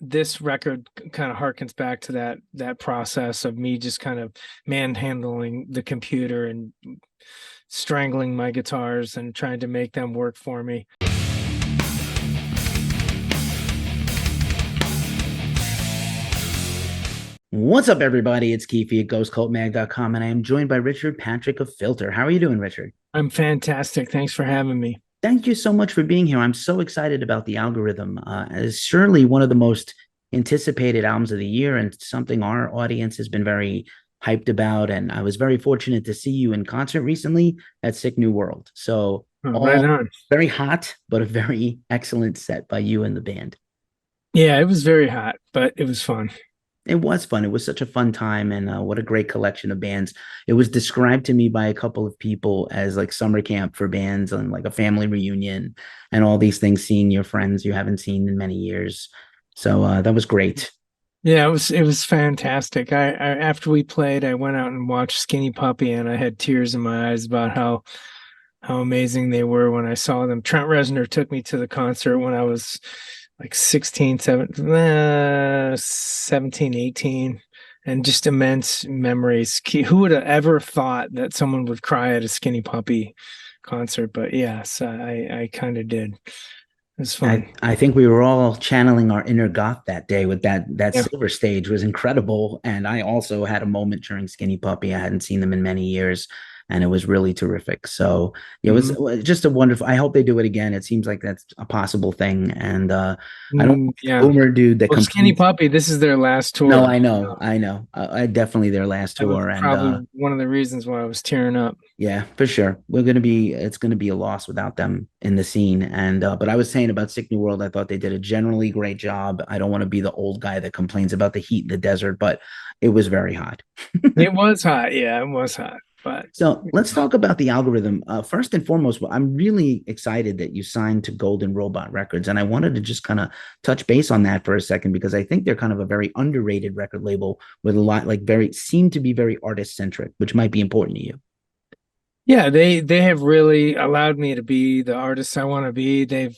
this record kind of harkens back to that process of me just kind of manhandling the computer and strangling my guitars and trying to make them work for me. What's up, everybody? It's Keefy at GhostCultMag.com, and I am joined by Richard Patrick of Filter. How are you doing, Richard? I'm fantastic. Thanks for having me. Thank you so much for being here. I'm so excited about the algorithm. It's surely one of the most anticipated albums of the year and something our audience has been very hyped about. And I was very fortunate to see you in concert recently at Sick New World. So, Oh, right all on. very hot, but a very excellent set by you and the band. Yeah, it was very hot, but it was fun. It was fun. It was such a fun time, and what a great collection of bands. It was described to me by a couple of people as like summer camp for bands and like a family reunion and all these things, seeing your friends you haven't seen in many years. So that was great. Yeah, it was fantastic. I after we played, I went out and watched Skinny Puppy, and I had tears in my eyes about how amazing they were when I saw them. Trent Reznor took me to the concert when I was like 16, 17, 18, and just immense memories. Who would have ever thought that someone would cry at a Skinny Puppy concert? But yes, I kind of did. It was fun. I think we were all channeling our inner goth that day with that Yeah. silver stage was incredible. And I also had a moment during Skinny Puppy. I hadn't seen them in many years, and it was really terrific. So yeah, Mhm. it was just a wonderful. I hope they do it again. It seems like that's a possible thing. And I don't Yeah. Boomer dude that Well, Skinny completes. Puppy, this is their last No, tour. I know, I know. I definitely their last That was tour, and probably one of the reasons why I was tearing up. yeah, for sure. It's gonna be a loss without them in the scene. And but I was saying about Sick New World, I thought they did a generally great job. I don't want to be the old guy that complains about the heat in the desert, but it was very hot. It was hot. Yeah, it was hot. But So let's talk about the algorithm. First and foremost, well, I'm really excited that you signed to Golden Robot Records. And I wanted to just kind of touch base on that for a second because I think they're kind of a very underrated record label with a lot like very seem to be very artist centric, which might be important to you. yeah, they have really allowed me to be the artist I want to be. They've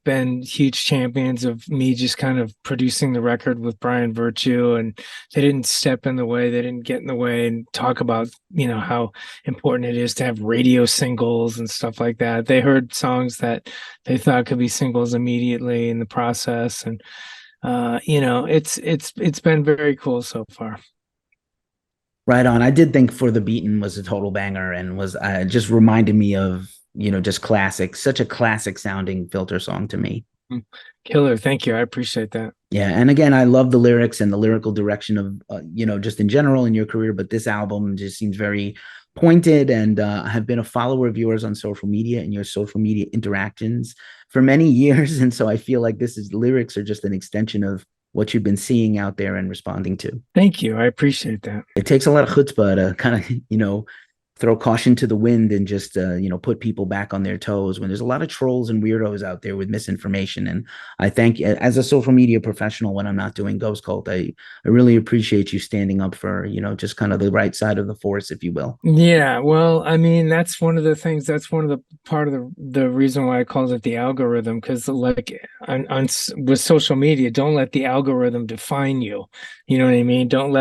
been huge champions of me just kind of producing the record with Brian Virtue, and they didn't step in the way, they didn't get in the way and talk about, how important it is to have radio singles and stuff like that. They heard songs that they thought could be singles immediately in the process, and it's been very cool so far. Right on. I did think For the Beaten was a total banger and was just reminded me of, just classic, such a classic sounding Filter song to me. Mm. Killer, thank you. I appreciate that. Yeah, and again, I love the lyrics and the lyrical direction of just in general in your career, but this album just seems very pointed. And I have been a follower of yours on social media and your social media interactions for many years, and so I feel like this is lyrics are just an extension of what you've been seeing out there and responding to. Thank you. I appreciate that. It takes a lot of chutzpah to kind of throw caution to the wind and just put people back on their toes when there's a lot of trolls and weirdos out there with misinformation. And I thank, as a social media professional, when I'm not doing Ghost Cult, I really appreciate you standing up for just kind of the right side of the force, if you will. Yeah, well, I mean, that's one of the things, that's one of the part of the reason why I called it the algorithm, because like with social media, don't let the algorithm define you. You know what I mean? Don't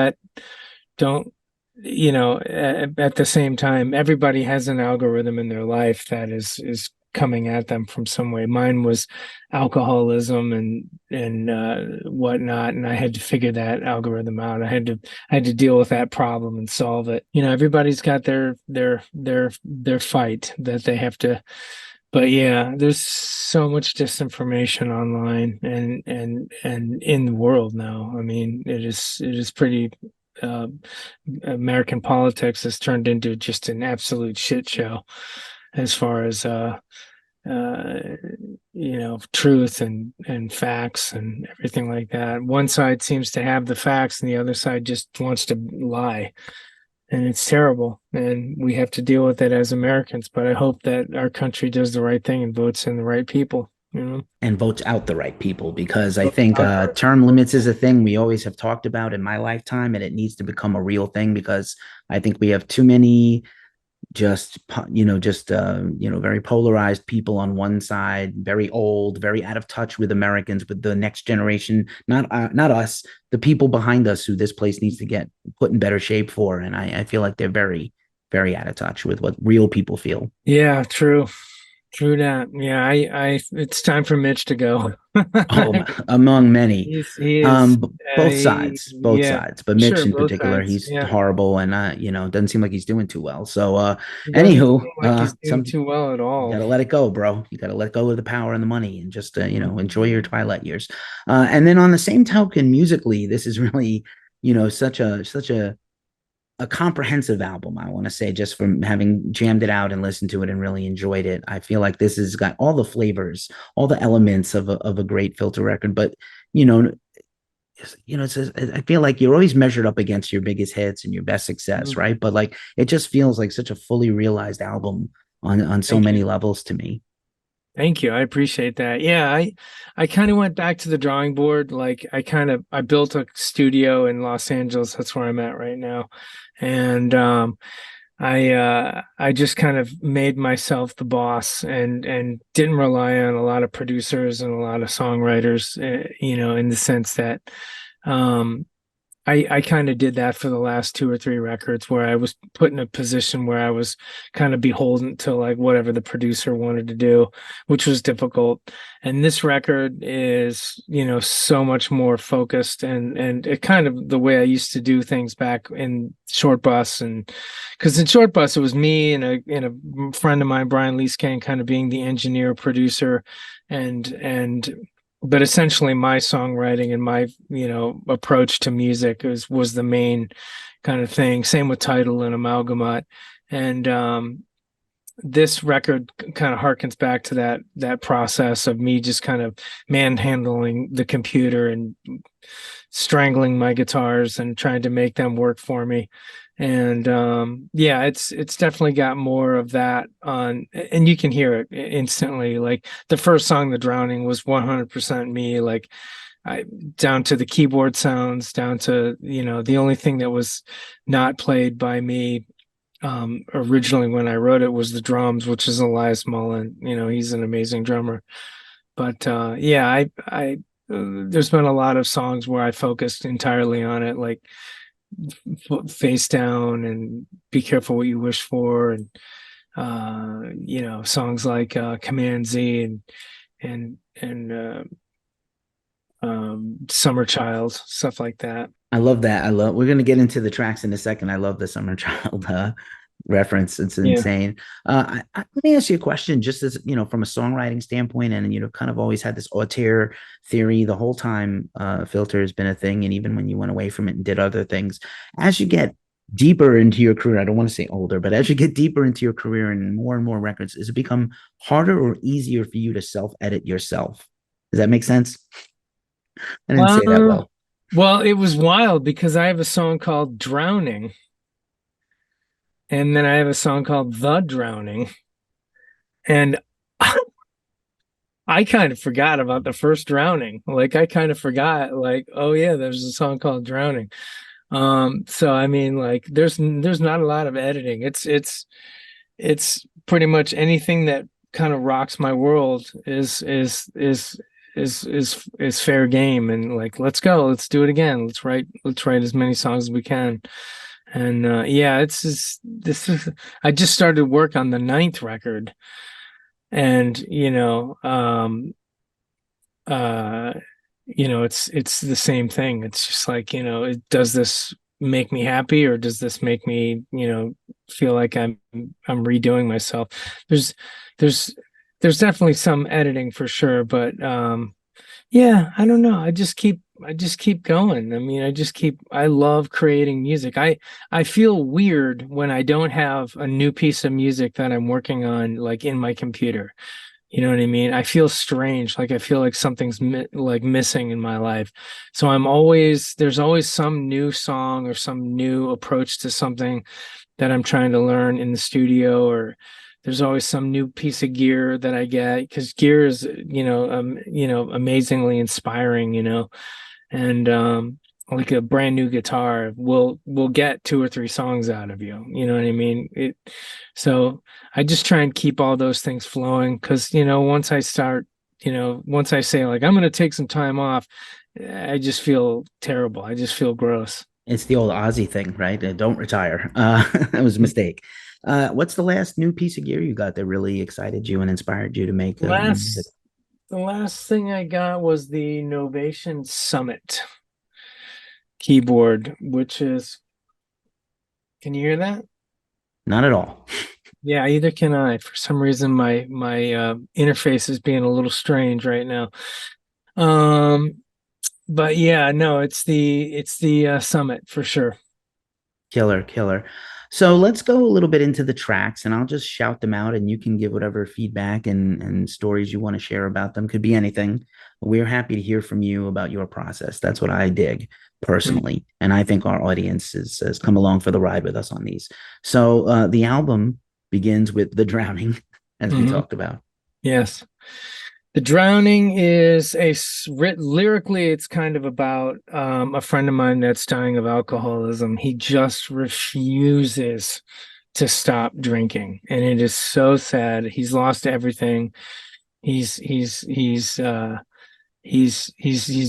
at the same time, everybody has an algorithm in their life that is coming at them from some way. Mine was alcoholism and whatnot, and I had to figure that algorithm out. I had to deal with that problem and solve it. Everybody's got their fight that they have to. But yeah, there's so much disinformation online and in the world now. I mean, it is pretty uh, American politics has turned into just an absolute shit show as far as uh, truth and facts and everything like that. One side seems to have the facts, and the other side just wants to lie, and it's terrible. And we have to deal with it as Americans. But I hope that our country does the right thing and votes in the right people. And votes out the right people because I think term limits is a thing we always have talked about in my lifetime, and it needs to become a real thing because I think we have too many very polarized people on one side, very old, very out of touch with Americans, with the next generation, not us, the people behind us, who this place needs to get put in better shape for. And I feel like they're very, very out of touch with what real people feel. Yeah, true. True that. Yeah, it's time for Mitch to go. Oh, among many. He is Both yeah, sides, but Mitch sure, in both particular, sides. he's Yeah. horrible, and doesn't seem like he's doing too well. So, He doesn't anywho, seem like he's doing some too well at you got all. to let it go, bro. You got to let go of the power and the money, and just enjoy your twilight years. And then on the same token, musically, this is really such a comprehensive album. I want to say, just from having jammed it out and listened to it and really enjoyed it, I feel like this has got all the flavors, all the elements of a great Filter record. But you know, I feel like you're always measured up against your biggest hits and your best success, Mhm. right? But like, it just feels like such a fully realized album on so Thank many you. levels to me. Thank you. I appreciate that. Yeah, I kind of went back to the drawing board. Like I built a studio in Los Angeles. That's where I'm at right now. And I just kind of made myself the boss and didn't rely on a lot of producers and a lot of songwriters, in the sense that um I kind of did that for the last two or three records, where I was put in a position where I was kind of beholden to like whatever the producer wanted to do, which was difficult. And this record is, so much more focused, and it kind of the way I used to do things back in Short Bus. And because in Short Bus it was me and a friend of mine, Brian Leeskane, kind of being the engineer producer, and but essentially my songwriting and my approach to music was the main kind of thing. Same with Title and Amalgamut. And this record kind of harkens back to that process of me just kind of manhandling the computer and strangling my guitars and trying to make them work for me. And yeah, it's definitely got more of that on, and you can hear it instantly. Like the first song, The Drowning, was 100% me. Like I down to the keyboard sounds, down to, the only thing that was not played by me originally when I wrote it was the drums, which is Elias Mullen. He's an amazing drummer. But yeah, I there's been a lot of songs where I focused entirely on it, like Face Down and Be Careful What You Wish For, and songs like Command Z and Summer Child, stuff like that. I love that. We're gonna get into the tracks in a second. I love the Summer Child reference. It's Yeah. insane. Let me ask you a question, just as from a songwriting standpoint, and kind of always had this auteur theory the whole time. Filter has been a thing, and even when you went away from it and did other things, as you get deeper into your career, I don't want to say older, but as you get deeper into your career and more records, does it become harder or easier for you to self edit yourself? Does that make sense? I didn't say that Uh, well. well, it was wild because I have a song called Drowning, and then I have a song called The Drowning, and I kind of forgot about the first Drowning. Like I kind of forgot, like, oh yeah, there's a song called Drowning. So I mean, like, there's not a lot of editing. It's pretty much anything that kind of rocks my world is fair game, and like, let's go, let's do it again. Let's write as many songs as we can. And yeah, it's just this is I just started work on the ninth record, and uh it's the same thing. It's just like, does this make me happy, or does this make me, feel like I'm redoing myself? there's there's there's definitely some editing for sure, but yeah, I don't know. I just keep going. I mean, I love creating music. I feel weird when I don't have a new piece of music that I'm working on, like in my computer. You know what I mean? I feel strange. Like I feel like something's like missing in my life. So there's always some new song or some new approach to something that I'm trying to learn in the studio, or there's always some new piece of gear that I get, because gear is, amazingly inspiring, and like a brand new guitar will get two or three songs out of you. You know what I mean? So I just try and keep all those things flowing because, once I start, once I say like I'm gonna take some time off, I just feel terrible. I just feel gross. It's the old Aussie thing, right? Don't retire. That was a mistake. What's the last new piece of gear you got that really excited you and inspired you to make new music? Last the last thing I got was the Novation Summit keyboard, which is, can you hear that? Not at all. Yeah, either can I. For some reason, my interface is being a little strange right now. Um, but yeah, no, it's the Summit for sure. Killer, killer. So let's go a little bit into the tracks and I'll just shout them out and you can give whatever feedback and stories you want to share about them. Could be anything. We're happy to hear from you about your process. That's what I dig personally. And I think our audience has come along for the ride with us on these. So the album begins with The Drowning, as we Mm-hmm. talked about. Yes. The Drowning is lyrically, it's kind of about a friend of mine that's dying of alcoholism. He just refuses to stop drinking, and it is so sad. He's lost everything. He's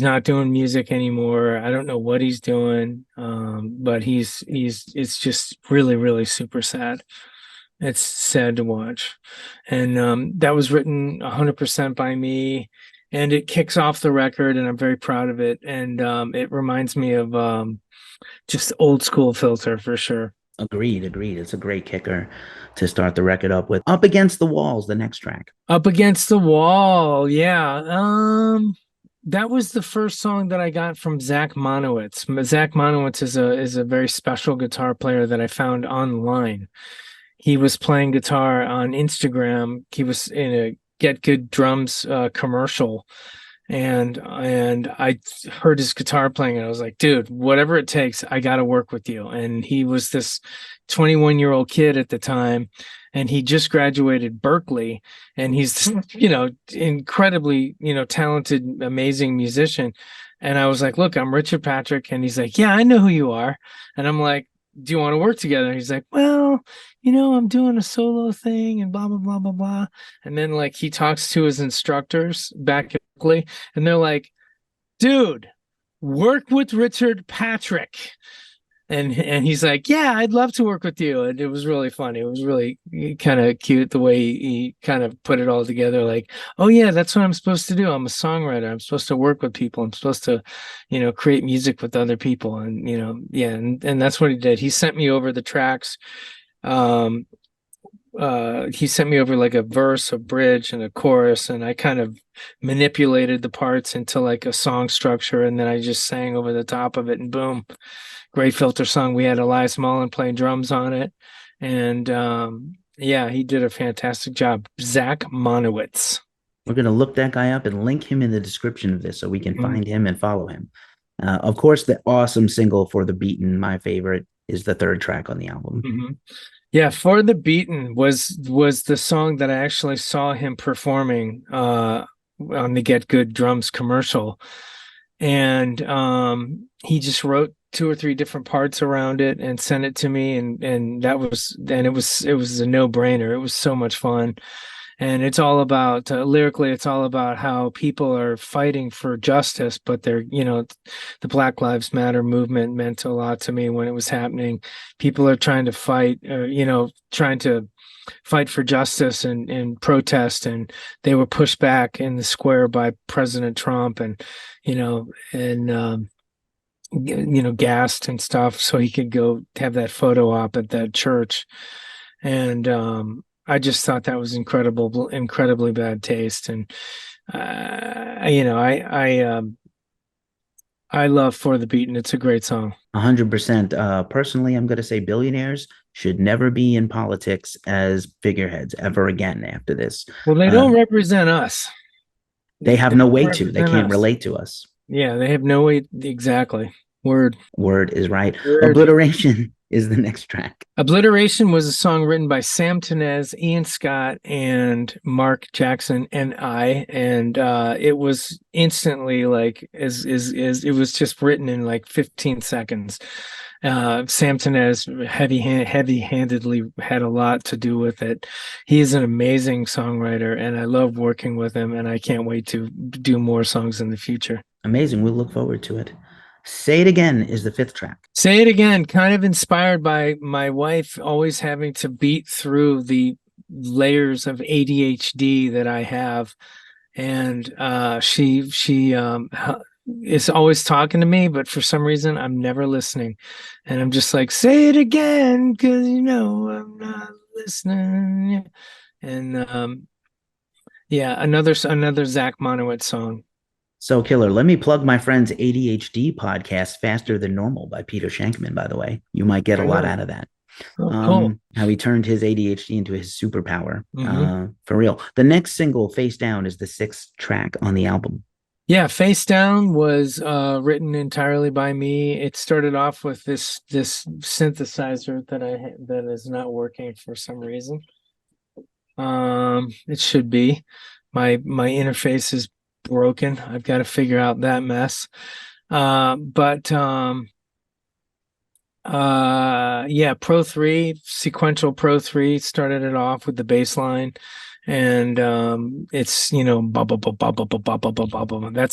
not doing music anymore. I don't know what he's doing, but he's it's just really, really super sad. It's sad to watch. And that was written 100% by me. And it kicks off the record, and I'm very proud of it. And it reminds me of just old school Filter for sure. Agreed, agreed. It's a great kicker to start the record up with. Up Against the Walls, the next track. Up Against the Wall. Yeah. That was the first song that I got from Zach Monowitz. Zach Monowitz is a very special guitar player that I found online. He was playing guitar on Instagram. He was in a Get Good Drums commercial, and I heard his guitar playing, and I was like, dude, whatever it takes, I got to work with you. And he was this 21-year-old kid at the time, and he just graduated Berkeley, and he's incredibly talented, amazing musician. And I was like, look, I'm Richard Patrick, and he's like, yeah, I know who you are. And I'm like, do you want to work together? And he's like, well, I'm doing a solo thing and blah, blah, blah, blah, blah. And then like he talks to his instructors back at Berkeley, and they're like, dude, work with Richard Patrick. And he's like, yeah, I'd love to work with you. And it was really funny. It was really kind of cute the way he kind of put it all together. Like, oh yeah, that's what I'm supposed to do. I'm a songwriter. I'm supposed to work with people. I'm supposed to, create music with other people. And yeah, and that's what he did. He sent me over the tracks. Um, he sent me over like a verse, a bridge, and a chorus, and I kind of manipulated the parts into like a song structure, and then I just sang over the top of it, and boom, great Filter song. We had Elias Mullen playing drums on it, and yeah, he did a fantastic job. Zach Monowitz. We're going to look that guy up and link him in the description of this so we can Mm-hmm. find him and follow him. Of course, the awesome single For the Beaten, my favorite, is the third track on the album. Mm-hmm. Yeah, For the Beaten was the song that I actually saw him performing on the Get Good Drums commercial. And he just wrote two or three different parts around it and sent it to me, and it was a no-brainer. It was so much fun. And it's all about lyrically, it's all about how people are fighting for justice, but the Black Lives Matter movement meant a lot to me when it was happening. People are trying to fight, trying to fight for justice and protest, and they were pushed back in the square by President Trump, and gassed and stuff so he could go have that photo op at that church. And I just thought that was incredibly bad taste. And I love For the Beaten. It's a great song. 100%. Personally, I'm going to say billionaires should never be in politics as figureheads ever again after this. Well, they don't represent us. They have no way to. They can't relate to us. Yeah, they have no way. Exactly. Word is right. Word. Obliteration is the next track? Obliteration was a song written by Sam Tenez, Ian Scott, and Mark Jackson and I, and it was instantly like is it was just written in like 15 seconds. Sam Tenez heavy-handedly had a lot to do with it. He is an amazing songwriter, and I love working with him, and I can't wait to do more songs in the future. Amazing. We'll look forward to it. Say It Again is the fifth track. Say It Again, kind of inspired by my wife always having to beat through the layers of ADHD that I have. And she is always talking to me, but for some reason I'm never listening. And I'm just like, say it again, because I'm not listening. And yeah, another Zach Monowitz song. So, Killer, let me plug my friend's ADHD podcast, Faster Than Normal by Peter Shankman, by the way. You might get a lot out of that. Oh, cool. How he turned his ADHD into his superpower. Mm-hmm. For real. The next single, Face Down, is the sixth track on the album. Yeah, Face Down was written entirely by me. It started off with this synthesizer that is not working for some reason. It should be. My interface is broken. I've got to figure out that mess. But yeah, Pro 3, sequential Pro 3 started it off with the bass line. And it's that's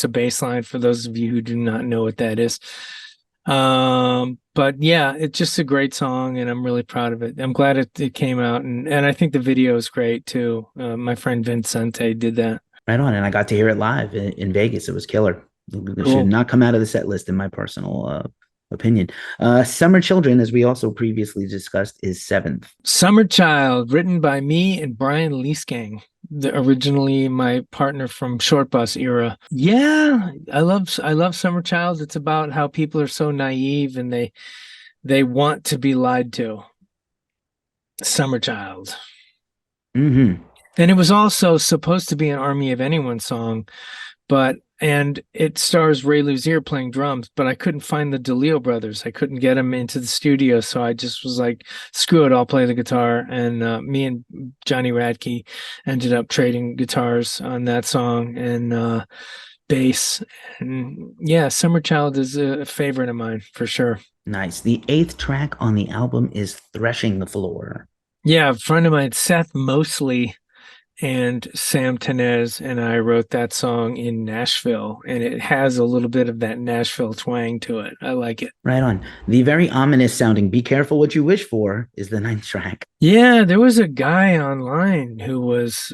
a bass line for those of you who do not know what that is. But yeah, it's just a great song, and I'm really proud of it. I'm glad it came out, and I think the video is great too. My friend Vincente did that. Right on, and I got to hear it live in Vegas. It was killer. It Cool. should not come out of the set list, in my personal opinion. Summer Children, as we also previously discussed, is seventh. Summer Child, written by me and Brian Leesgang, originally my partner from Short Bus era. Yeah, I love Summer Child. It's about how people are so naive and they want to be lied to. Summer Child. Mm-hmm. And it was also supposed to be an Army of Anyone song, and it stars Ray Luzier playing drums, but I couldn't find the DeLeo brothers. I couldn't get them into the studio, so I just was like, screw it, I'll play the guitar. And me and Johnny Radke ended up trading guitars on that song and bass. And yeah, Summer Child is a favorite of mine for sure. Nice. The eighth track on the album is Threshing the Floor. Yeah, a friend of mine, Seth Mosley, and Sam Tenez and I wrote that song in Nashville, and it has a little bit of that Nashville twang to it. I like it. Right on. The very ominous sounding Be Careful What You Wish For is the ninth track. Yeah, there was a guy online who was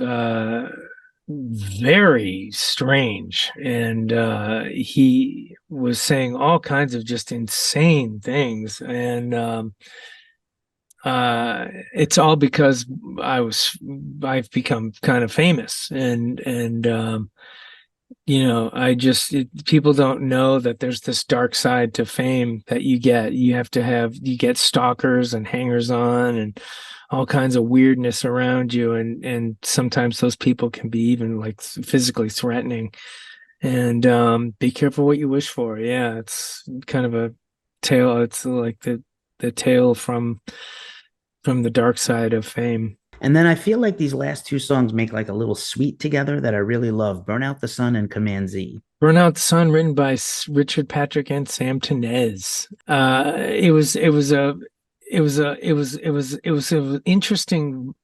very strange, and he was saying all kinds of just insane things, and it's all because I've become kind of famous, and people don't know that there's this dark side to fame that you get. You get stalkers and hangers on and all kinds of weirdness around you, and sometimes those people can be even like physically threatening. And be careful what you wish for. Yeah, it's kind of a tale. It's like the tale from the dark side of fame. And then I feel like these last two songs make like a little suite together that I really love. Burn Out the Sun and Command Z. Burn Out the Sun, written by Richard Patrick and Sam Tenez. It was an interesting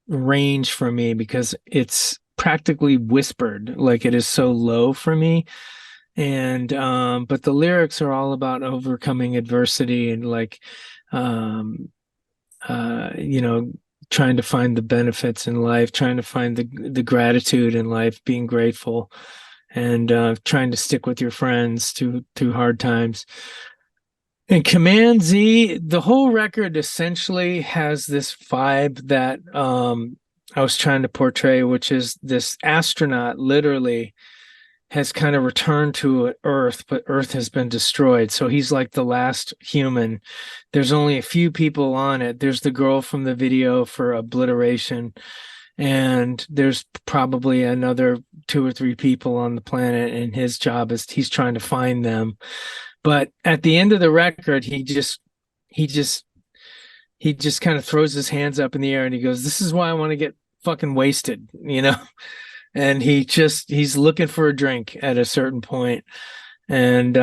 range for me because it's practically whispered, like it is so low for me. And but the lyrics are all about overcoming adversity and like trying to find the benefits in life, trying to find the gratitude in life, being grateful, and trying to stick with your friends through hard times. And Command Z, the whole record essentially has this vibe that I was trying to portray, which is this astronaut literally has kind of returned to Earth, but Earth has been destroyed. So he's like the last human. There's only a few people on it. There's the girl from the video for Obliteration, and there's probably another 2 or 3 people on the planet, and his job is he's trying to find them. But at the end of the record, he he just he just kind of throws his hands up in the air and he goes, "This is why I want to get fucking wasted," you know? And he's looking for a drink at a certain point. And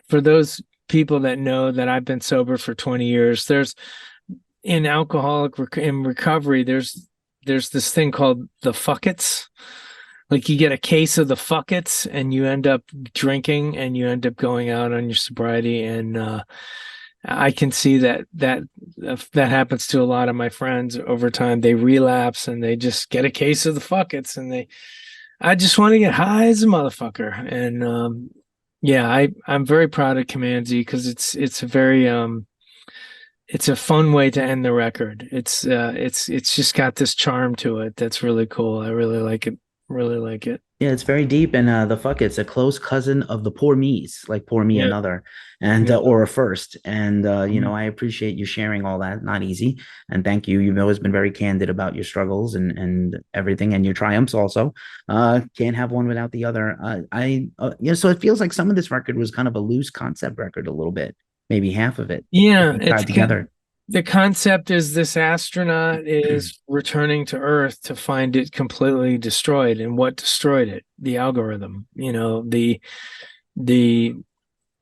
for those people that know that I've been sober for 20 years, there's in in recovery, there's this thing called the fuckets. Like you get a case of the fuckets and you end up drinking and you end up going out on your sobriety. And I can see that happens to a lot of my friends over time. They relapse and they just get a case of the fuckets and I just want to get high as a motherfucker. And yeah, I'm very proud of Comanzi because it's a very it's a fun way to end the record. It's just got this charm to it that's really cool. I really like it. Really like it. Yeah, it's very deep, and the fuck it's a close cousin of the poor me's, like pour me Yeah. another, and Yeah. or a first. And you know, Mhm. I appreciate you sharing all that. Not easy, and thank you. You've always been very candid about your struggles and everything, and your triumphs also. Can't have one without the other. You know, so it feels like some of this record was kind of a loose concept record, a little bit, maybe half of it Yeah, tied together. the concept is this astronaut is returning to Earth to find it completely destroyed. And what destroyed it? The algorithm, the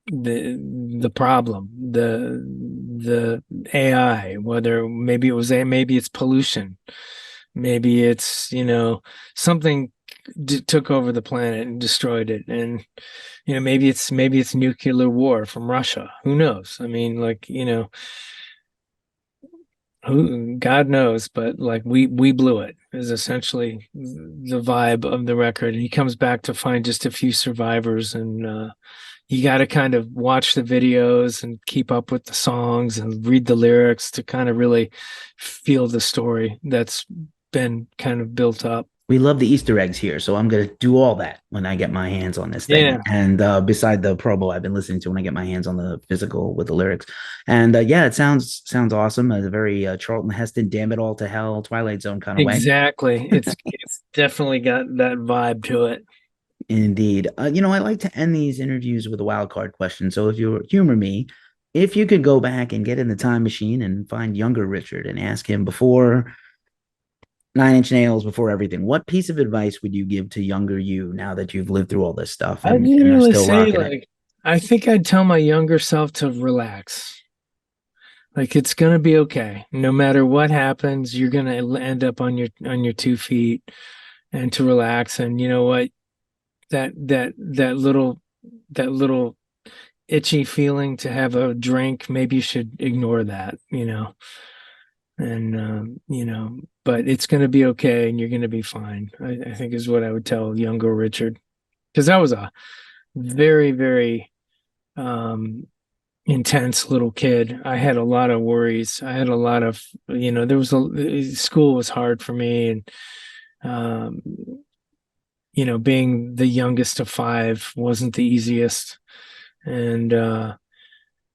the problem, the AI, whether maybe it was maybe it's pollution, maybe it's, something took over the planet and destroyed it. And, maybe it's nuclear war from Russia. Who knows? I mean, like, who God knows, but like we blew it is essentially the vibe of the record. And he comes back to find just a few survivors, and you got to kind of watch the videos and keep up with the songs and read the lyrics to kind of really feel the story that's been kind of built up. We love the Easter eggs here, so I'm gonna do all that when I get my hands on this thing. Yeah, And beside the promo I've been listening to when I get my hands on the physical with the lyrics, and yeah, it sounds awesome. A very Charlton Heston, damn it all to hell, Twilight Zone kind of way. exactly. It's definitely got that vibe to it. Indeed. You know, I like to end these interviews with a wild card question. So if you humor me, if you could go back and get in the time machine and find younger Richard and ask him before Nine Inch Nails, before everything, what piece of advice would you give to younger you now that you've lived through all this stuff I'd and are literally still say, rocking it? like, I think I'd tell my younger self to relax. Like it's gonna be okay. No matter what happens, you're gonna end up on your 2 feet, and to relax. And you know what? That little itchy feeling to have a drink, maybe you should ignore that. And but it's gonna be okay, and you're gonna be fine. I think is what I would tell younger Richard, because I was a very, very intense little kid. I had a lot of worries. I had a lot of, there was school was hard for me. And, um, being the youngest of five wasn't the easiest. And, yeah,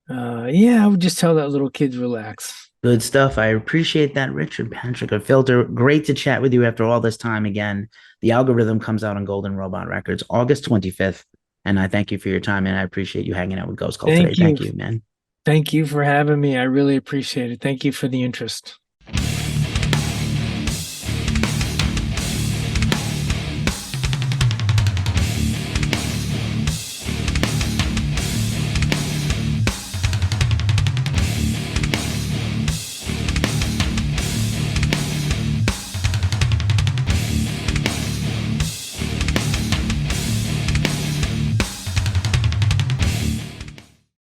I would just tell that little kid, relax. Good stuff. I appreciate that, Richard Patrick of Filter. Great to chat with you after all this time again. The Algorithm comes out on Golden Robot Records August 25th. And I thank you for your time, and I appreciate you hanging out with Ghost Cult today. Thank you. Thank you, man. Thank you for having me. I really appreciate it. Thank you for the interest.